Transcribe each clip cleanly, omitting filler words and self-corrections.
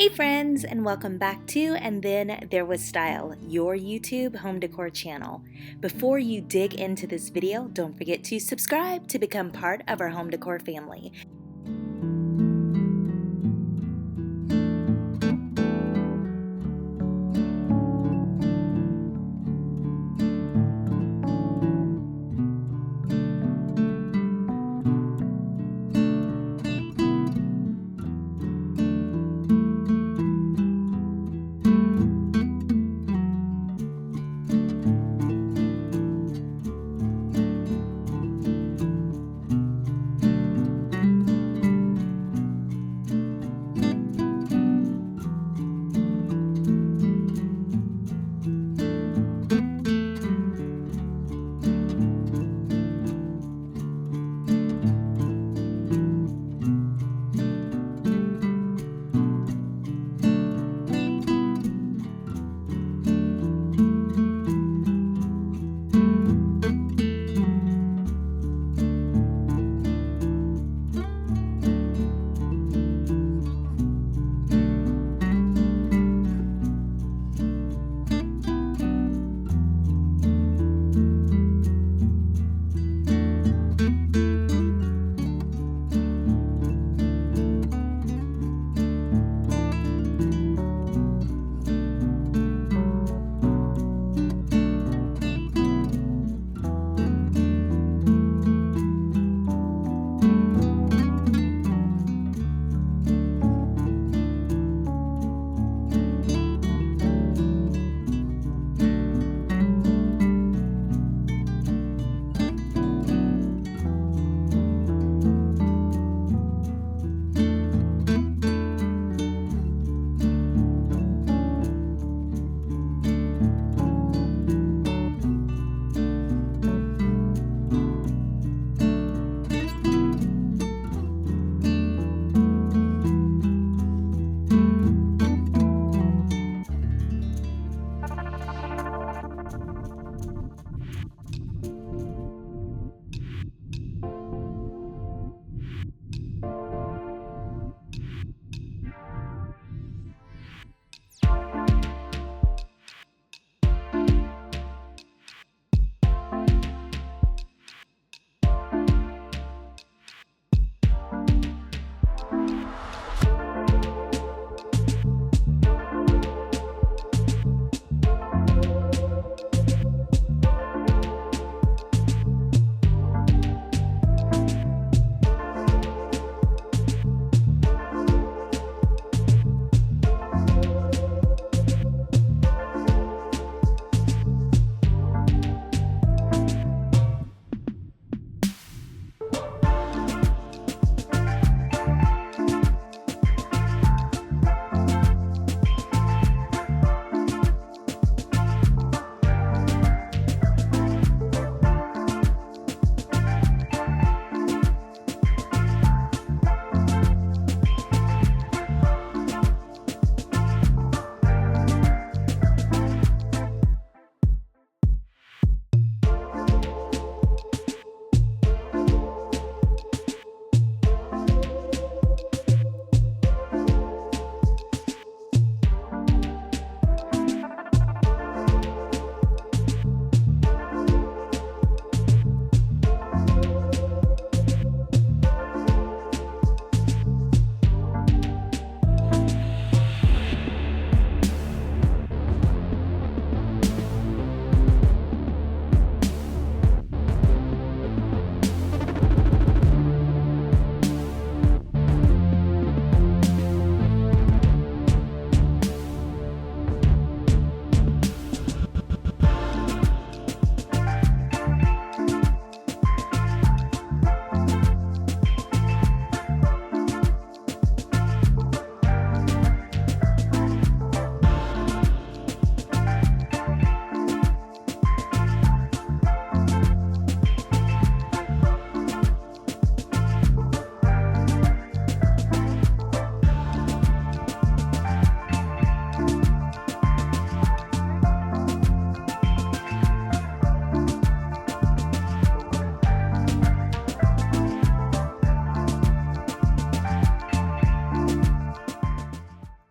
Hey friends, and welcome back to And Then There Was Style, your YouTube home decor channel. Before you dig into this video, don't forget to subscribe to become part of our home decor family.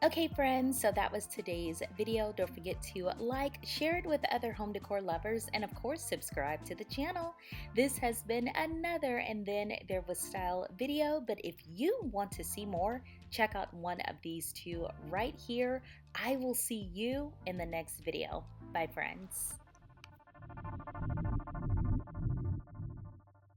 Okay friends, so that was today's video. Don't forget to like, share it with other home decor lovers, and of course subscribe to the channel. This has been another And Then There Was Style video, but if you want to see more, check out one of these two right here. I will see you in the next video. Bye friends.